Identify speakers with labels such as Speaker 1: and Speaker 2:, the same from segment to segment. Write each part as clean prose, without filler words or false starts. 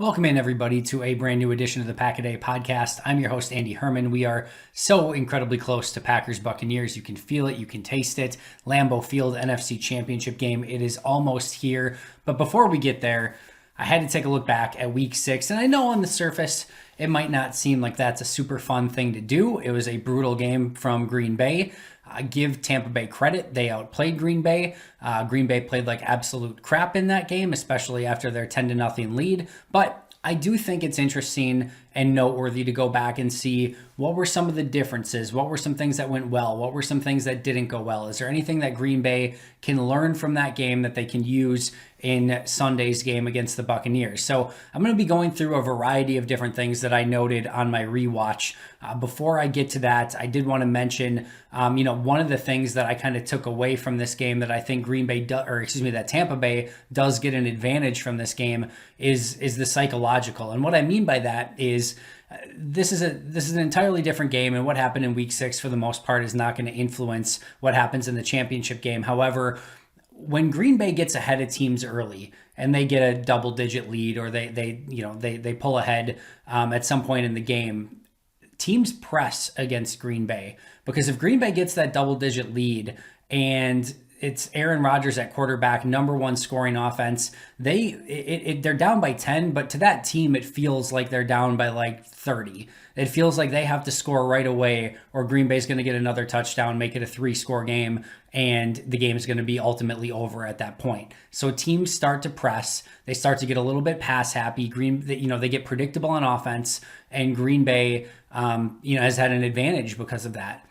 Speaker 1: Welcome in, everybody, to a brand new edition of the Pack a Day podcast. I'm your host, Andy Herman. We are so incredibly close to Packers Buccaneers. You can feel it, you can taste it. Lambeau Field NFC Championship game. It is almost here. But before we get there, I had to take a look back at week 6. And I know on the surface, it might not seem like that's a super fun thing to do. It was a brutal game from Green Bay. I give Tampa Bay credit. They outplayed Green Bay. Green Bay played like absolute crap in that game, especially after their 10-0 lead. But I do think it's interesting and noteworthy to go back and see what were some of the differences, what were some things that went well, what were some things that didn't go well. Is there anything that Green Bay can learn from that game that they can use in Sunday's game against the Buccaneers? So I'm going to be going through a variety of different things that I noted on my rewatch. Before I get to that, I did want to mention, one of the things that I kind of took away from this game that I think that Tampa Bay does get an advantage from this game is the psychological. And what I mean by that is this is an entirely different game, and what happened in week 6 for the most part is not going to influence what happens in the championship game. However, when Green Bay gets ahead of teams early and they get a double-digit lead, or they pull ahead at some point in the game, teams press against Green Bay, because if Green Bay gets that double-digit lead and it's Aaron Rodgers at quarterback, number one scoring offense, they're down by 10, but to that team, it feels like they're down by like 30. It feels like they have to score right away, or Green Bay's going to get another touchdown, make it a 3-score game, and the game is going to be ultimately over at that point. So teams start to press. They start to get a little bit pass happy. They get predictable on offense, and Green Bay, has had an advantage because of that.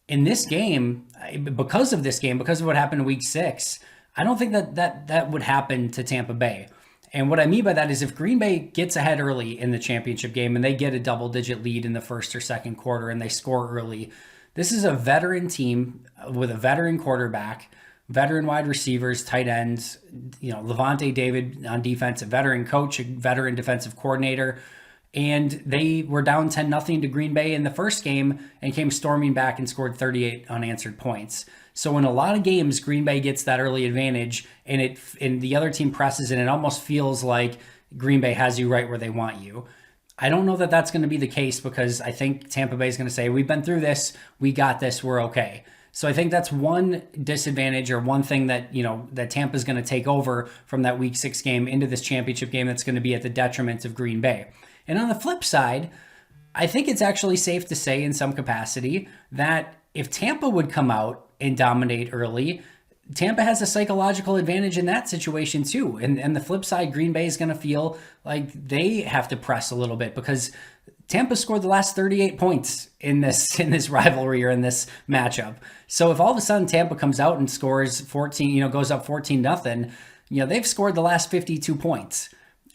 Speaker 1: In this game, because of what happened in week 6, I don't think that would happen to Tampa Bay. And what I mean by that is if Green Bay gets ahead early in the championship game and they get a double-digit lead in the first or second quarter and they score early, this is a veteran team with a veteran quarterback, veteran wide receivers, tight ends, Levante David on defense, a veteran coach, a veteran defensive coordinator. And they were down 10-0 to Green Bay in the first game and came storming back and scored 38 unanswered points. So in a lot of games, Green Bay gets that early advantage, and the other team presses, and it almost feels like Green Bay has you right where they want you. I don't know that that's going to be the case, because I think Tampa Bay is going to say, we've been through this, we got this, we're okay. So I think that's one disadvantage, or one thing that that Tampa is going to take over from that week 6 game into this championship game that's going to be at the detriment of Green Bay. And on the flip side, I think it's actually safe to say in some capacity that if Tampa would come out and dominate early, Tampa has a psychological advantage in that situation too. And the flip side, Green Bay is going to feel like they have to press a little bit, because Tampa scored the last 38 points in this rivalry, or in this matchup. So if all of a sudden Tampa comes out and scores 14, goes up 14-0, they've scored the last 52 points.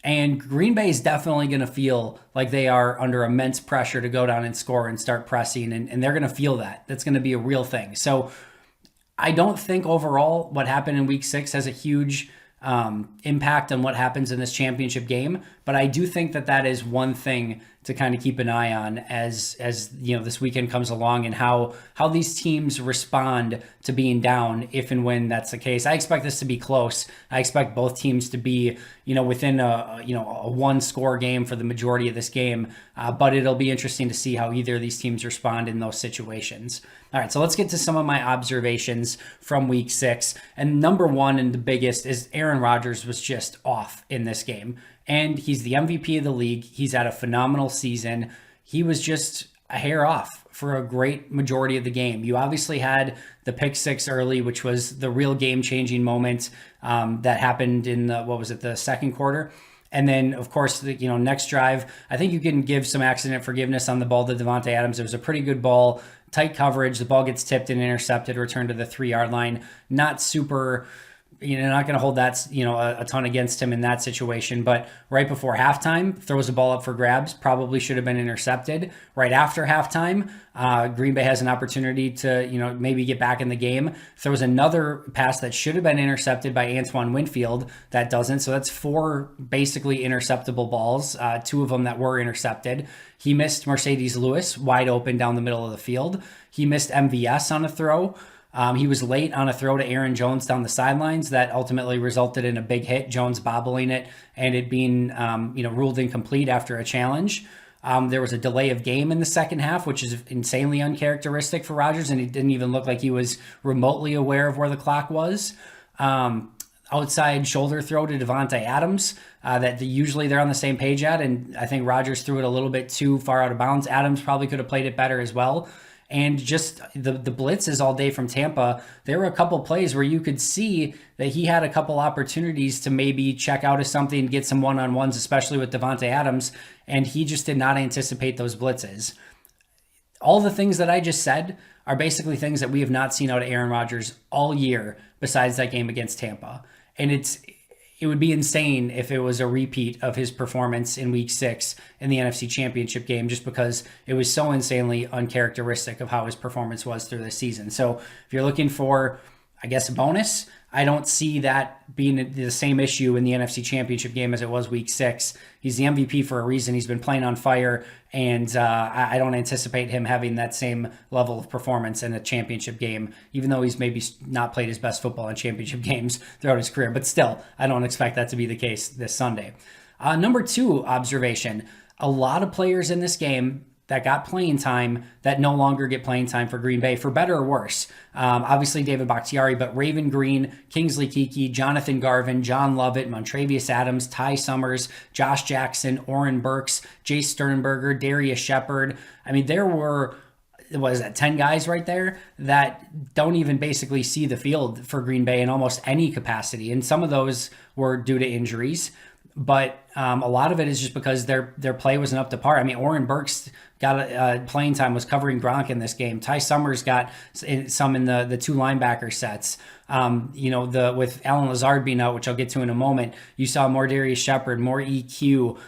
Speaker 1: And Green Bay is definitely going to feel like they are under immense pressure to go down and score and start pressing, and they're going to feel that. That's going to be a real thing. So I don't think overall what happened in week 6 has a huge impact on what happens in this championship game, but I do think that is one thing to kind of keep an eye on as this weekend comes along, and how these teams respond to being down if and when that's the case. I expect this to be close. I expect both teams to be within a 1-score game for the majority of this game, but it'll be interesting to see how either of these teams respond in those situations. All right, so let's get to some of my observations from week 6. And number one, and the biggest, is Aaron Rodgers was just off in this game. And he's the MVP of the league. He's had a phenomenal season. He was just a hair off for a great majority of the game. You obviously had the pick 6 early, which was the real game-changing moment that happened in the second quarter. And then, of course, the next drive, I think you can give some accident forgiveness on the ball to Davante Adams. It was a pretty good ball, tight coverage. The ball gets tipped and intercepted, returned to the 3-yard line. Not super... not going to hold that, a ton against him in that situation. But right before halftime, throws the ball up for grabs, probably should have been intercepted. Right after halftime, Green Bay has an opportunity to, maybe get back in the game. Throws another pass that should have been intercepted by Antoine Winfield. That doesn't. So that's 4 basically interceptable balls, 2 of them that were intercepted. He missed Mercedes Lewis wide open down the middle of the field. He missed MVS on a throw. He was late on a throw to Aaron Jones down the sidelines that ultimately resulted in a big hit, Jones bobbling it, and it being ruled incomplete after a challenge. There was a delay of game in the second half, which is insanely uncharacteristic for Rodgers, and it didn't even look like he was remotely aware of where the clock was. Outside shoulder throw to Davante Adams that usually they're on the same page at, and I think Rodgers threw it a little bit too far out of bounds. Adams probably could have played it better as well. And just the blitzes all day from Tampa, there were a couple plays where you could see that he had a couple opportunities to maybe check out of something, get some one-on-ones, especially with Davante Adams, and he just did not anticipate those blitzes. All the things that I just said are basically things that we have not seen out of Aaron Rodgers all year besides that game against Tampa. And it would be insane if it was a repeat of his performance in week 6 in the NFC Championship game, just because it was so insanely uncharacteristic of how his performance was through the season. So if you're looking for, I guess, a bonus, I don't see that being the same issue in the NFC Championship game as it was week 6. He's the MVP for a reason. He's been playing on fire, and I don't anticipate him having that same level of performance in a championship game, even though he's maybe not played his best football in championship games throughout his career. But still, I don't expect that to be the case this Sunday. Number 2 observation, a lot of players in this game that got playing time that no longer get playing time for Green Bay, for better or worse. Obviously David Bakhtiari, but Raven Green, Kingsley Keke, Jonathan Garvin, John Lovett, Montrevious Adams, Ty Summers, Josh Jackson, Oren Burks, Jace Sternberger, Darius Shepard. I mean, there were, 10 guys right there that don't even basically see the field for Green Bay in almost any capacity. And some of those were due to injuries. But a lot of it is just because their play wasn't up to par. I mean, Oren Burks got playing time, was covering Gronk in this game. Ty Summers got some in the 2 linebacker sets. With Alan Lazard being out, which I'll get to in a moment, you saw more Darius Shepard, more EQ,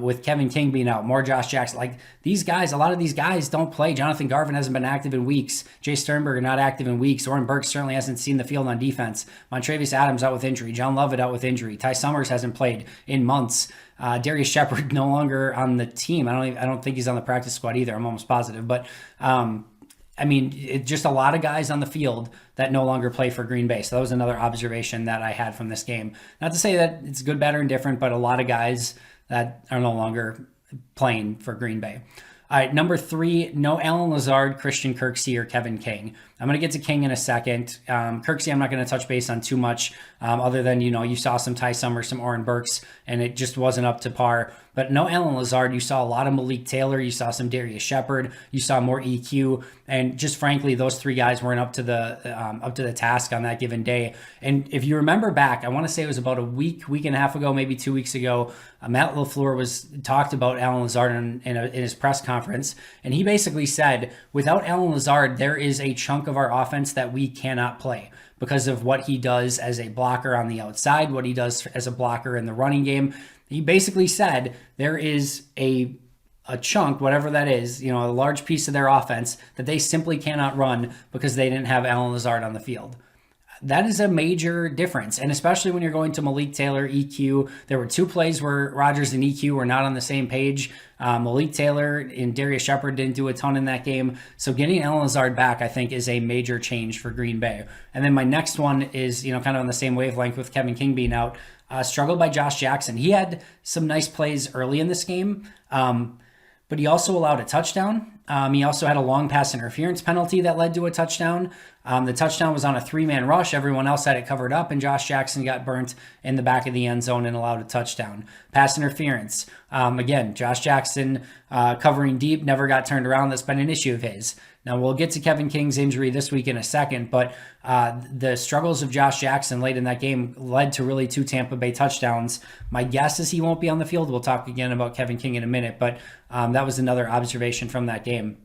Speaker 1: with Kevin King being out, more Josh Jackson. Like these guys, a lot of these guys don't play. Jonathan Garvin hasn't been active in weeks. Jay Sternberger not active in weeks. Oren Burks certainly hasn't seen the field on defense. Montrevious Adams out with injury. John Lovett out with injury. Ty Summers hasn't played in months. Darius Shepard no longer on the team. I don't think he's on the practice squad either. I'm almost positive, but just a lot of guys on the field that no longer play for Green Bay. So that was another observation that I had from this game. Not to say that it's good, bad, or indifferent, but a lot of guys that are no longer playing for Green Bay. All right, number 3, no Alan Lazard, Christian Kirksey, or Kevin King. I'm going to get to King in a second. Kirksey, I'm not going to touch base on too much other than, you saw some Ty Summers, some Oren Burks, and it just wasn't up to par. But no Alan Lazard. You saw a lot of Malik Taylor. You saw some Darius Shepard. You saw more EQ. And just frankly, those 3 guys weren't up to the task on that given day. And if you remember back, I want to say it was about a week and a half ago, maybe 2 weeks ago, Matt LaFleur talked about Alan Lazard in his press conference. And he basically said, without Alan Lazard, there is a chunk of our offense that we cannot play because of what he does as a blocker on the outside, what he does as a blocker in the running game. He basically said there is a chunk, whatever that is, a large piece of their offense that they simply cannot run because they didn't have Alan Lazard on the field. That is a major difference, and especially when you're going to Malik Taylor, EQ. There were 2 plays where Rodgers and EQ were not on the same page. Malik Taylor and Darius Shepard didn't do a ton in that game. So getting Alan Lazard back, I think, is a major change for Green Bay. And then my next one is, kind of on the same wavelength with Kevin King being out. Struggled by Josh Jackson. He had some nice plays early in this game, but he also allowed a touchdown. He also had a long pass interference penalty that led to a touchdown. The touchdown was on a 3-man rush. Everyone else had it covered up, and Josh Jackson got burnt in the back of the end zone and allowed a touchdown. Pass interference. Again, Josh Jackson covering deep, never got turned around. That's been an issue of his. Now, we'll get to Kevin King's injury this week in a second, but the struggles of Josh Jackson late in that game led to really 2 Tampa Bay touchdowns. My guess is he won't be on the field. We'll talk again about Kevin King in a minute, but that was another observation from that game.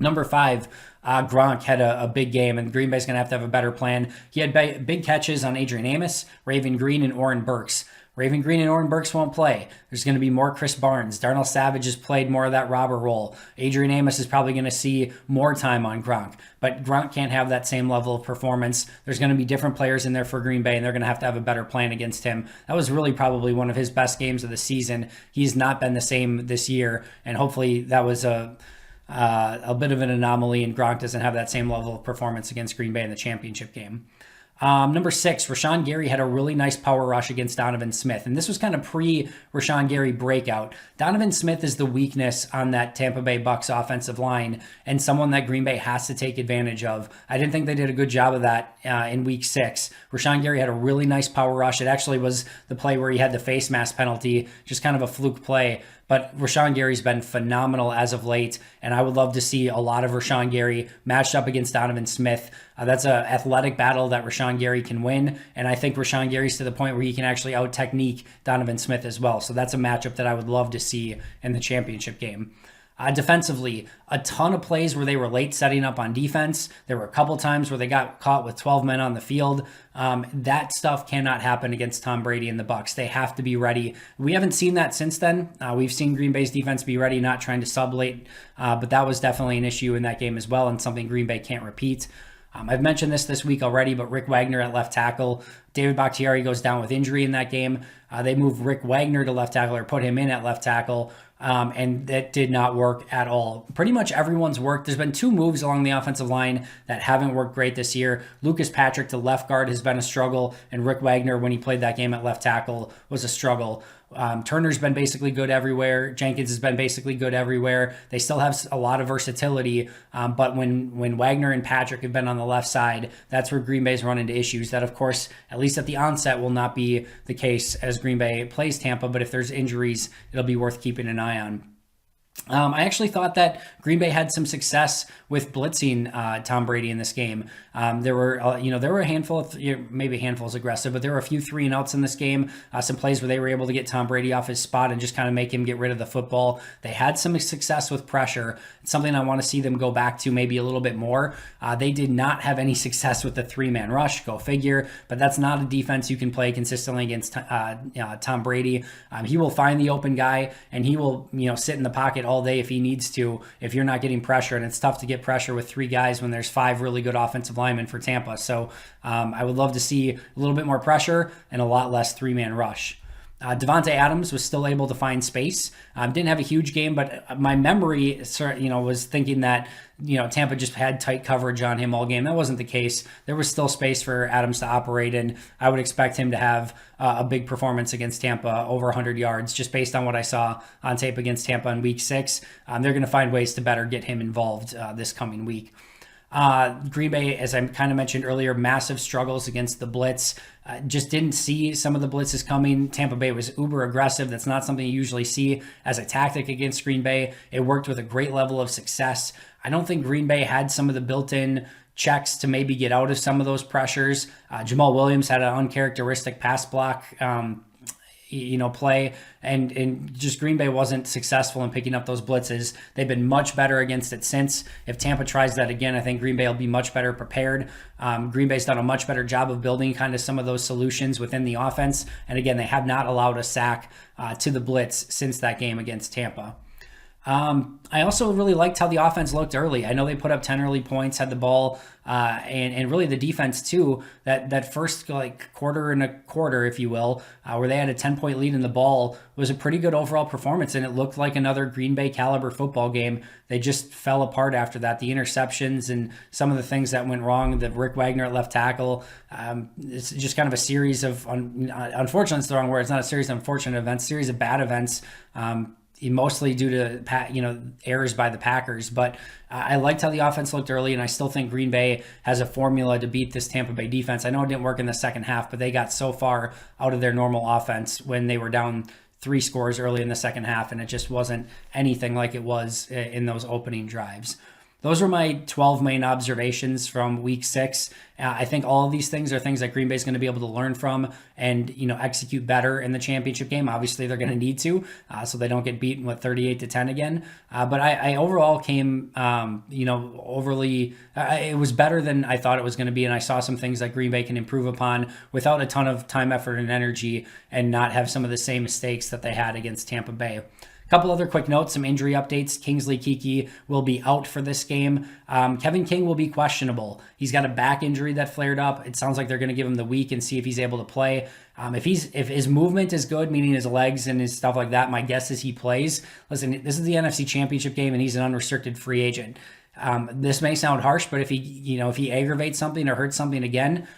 Speaker 1: Number 5, Gronk had a big game, and Green Bay's going to have a better plan. He had big catches on Adrian Amos, Raven Green, and Oren Burks. Raven Green and Oren Burks won't play. There's going to be more Chris Barnes. Darnell Savage has played more of that robber role. Adrian Amos is probably going to see more time on Gronk. But Gronk can't have that same level of performance. There's going to be different players in there for Green Bay, and they're going to have a better plan against him. That was really probably one of his best games of the season. He's not been the same this year, and hopefully that was a a bit of an anomaly, and Gronk doesn't have that same level of performance against Green Bay in the championship game. Number 6, Rashawn Gary had a really nice power rush against Donovan Smith. And this was kind of pre-Rashawn Gary breakout. Donovan Smith is the weakness on that Tampa Bay Bucs offensive line and someone that Green Bay has to take advantage of. I didn't think they did a good job of that in week 6. Rashawn Gary had a really nice power rush. It actually was the play where he had the face mask penalty, just kind of a fluke play. But Rashawn Gary's been phenomenal as of late, and I would love to see a lot of Rashawn Gary matched up against Donovan Smith. That's an athletic battle that Rashawn Gary can win, and I think Rashawn Gary's to the point where he can actually out-technique Donovan Smith as well. So that's a matchup that I would love to see in the championship game. Defensively, a ton of plays where they were late setting up on defense. There were a couple times where they got caught with 12 men on the field. That stuff cannot happen against Tom Brady and the Bucs. They have to be ready. We haven't seen that since then. We've seen Green Bay's defense be ready, not trying to sub late, but that was definitely an issue in that game as well, and something Green Bay can't repeat. I've mentioned this week already, but Rick Wagner at left tackle. David Bakhtiari goes down with injury in that game. They move Rick Wagner to left tackle, or put him in at left tackle, and that did not work at all. Pretty much everyone's worked. There's been 2 moves along the offensive line that haven't worked great this year. Lucas Patrick to left guard has been a struggle, and Rick Wagner, when he played that game at left tackle, was a struggle. Turner's been basically good everywhere. Jenkins has been basically good everywhere. They still have a lot of versatility, but when Wagner and Patrick have been on the left side, that's where Green Bay's run into issues. That, of course, at least at the onset, will not be the case as Green Bay plays Tampa, but if there's injuries, it'll be worth keeping an eye on. I actually thought that Green Bay had some success with blitzing Tom Brady in this game. There were a handful of, maybe a handful is aggressive, but there were a few 3-and-outs in this game. Some plays where they were able to get Tom Brady off his spot and just kind of make him get rid of the football. They had some success with pressure. It's something I want to see them go back to maybe a little bit more. They did not have any success with the 3-man rush, go figure, but that's not a defense you can play consistently against Tom Brady. He will find the open guy, and he will sit in the pocket all day if he needs to, if you're not getting pressure. And it's tough to get pressure with 3 guys when there's 5 really good offensive linemen for Tampa. So I would love to see a little bit more pressure and a lot less 3-man rush. Devontae Adams was still able to find space. Didn't have a huge game, but my memory, was thinking that, Tampa just had tight coverage on him all game. That wasn't the case. There was still space for Adams to operate, and I would expect him to have a big performance against Tampa, over 100 yards, just based on what I saw on tape against Tampa in week 6. They're going to find ways to better get him involved this coming week. Green Bay, as I kind of mentioned earlier, massive struggles against the blitz. Just didn't see some of the blitzes coming. Tampa Bay was uber aggressive. That's not something you usually see as a tactic against Green Bay. It worked with a great level of success. I don't think Green Bay had some of the built-in checks to maybe get out of some of those pressures. Jamal Williams had an uncharacteristic pass block play, and just Green Bay wasn't successful in picking up those blitzes. They've been much better against it since. If Tampa tries that again, I think Green Bay will be much better prepared. Green Bay's done a much better job of building kind of some of those solutions within the offense, and again, they have not allowed a sack to the blitz since that game against Tampa. I also really liked how the offense looked early. I know they put up 10 early points, had the ball, and really the defense too. That first quarter and a quarter, if you will, where they had a 10-point lead in the ball, was a pretty good overall performance, and it looked like another Green Bay caliber football game. They just fell apart after that. The interceptions and some of the things that went wrong, the Rick Wagner at left tackle, it's just kind of a series of, unfortunate is the wrong word, it's not a series of unfortunate events, series of bad events, mostly due to errors by the Packers. But I liked how the offense looked early, and I still think Green Bay has a formula to beat this Tampa Bay defense. I know it didn't work in the second half, but they got so far out of their normal offense when they were down 3 scores early in the second half, and it just wasn't anything like it was in those opening drives. Those were my 12 main observations from week 6. I think all of these things are things that Green Bay is going to be able to learn from and, execute better in the championship game. Obviously, they're going to need to, so they don't get beaten with 38-10 again. But I overall came, overly, it was better than I thought it was going to be. And I saw some things that Green Bay can improve upon without a ton of time, effort, and energy, and not have some of the same mistakes that they had against Tampa Bay. A couple other quick notes, some injury updates. Kingsley Keke will be out for this game. Kevin King will be questionable. He's got a back injury that flared up. It sounds like they're going to give him the week and see if he's able to play. If his movement is good, meaning his legs and his stuff like that, my guess is he plays. Listen, this is the NFC Championship game, and he's an unrestricted free agent. This may sound harsh, but if he aggravates something or hurts something again,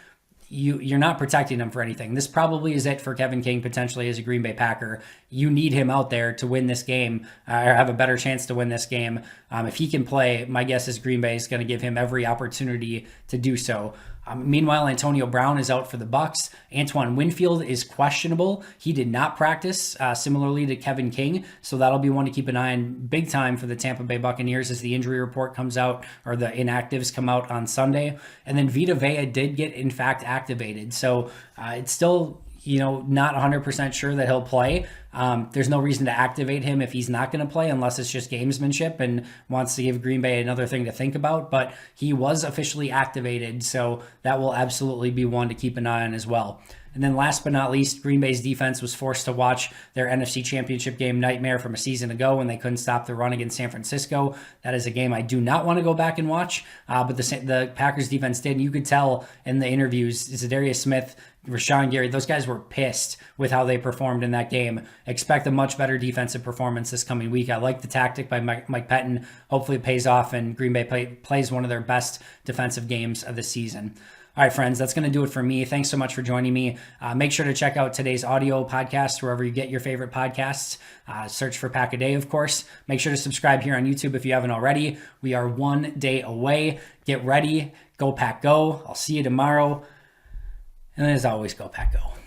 Speaker 1: you're not protecting him for anything. This probably is it for Kevin King potentially as a Green Bay Packer. You need him out there to win this game or have a better chance to win this game. If he can play, my guess is Green Bay is going to give him every opportunity to do so. Meanwhile, Antonio Brown is out for the Bucs. Antoine Winfield is questionable. He did not practice, similarly to Kevin King, so that'll be one to keep an eye on big time for the Tampa Bay Buccaneers as the injury report comes out, or the inactives come out on Sunday. And then Vita Vea did get, in fact, activated. So it's still not 100% sure that he'll play. There's no reason to activate him if he's not going to play unless it's just gamesmanship and wants to give Green Bay another thing to think about. But he was officially activated, so that will absolutely be one to keep an eye on as well. And then last but not least, Green Bay's defense was forced to watch their NFC Championship game nightmare from a season ago when they couldn't stop the run against San Francisco. That is a game I do not want to go back and watch, but the Packers defense did. And you could tell in the interviews, Zadarius Smith, Rashawn Gary, those guys were pissed with how they performed in that game. Expect a much better defensive performance this coming week. I like the tactic by Mike Pettin. Hopefully it pays off and Green Bay plays one of their best defensive games of the season. All right, friends, that's going to do it for me. Thanks so much for joining me. Make sure to check out today's audio podcast wherever you get your favorite podcasts. Search for Pack a Day, of course. Make sure to subscribe here on YouTube if you haven't already. We are one day away. Get ready. Go Pack Go. I'll see you tomorrow. And as always, go Pack Go.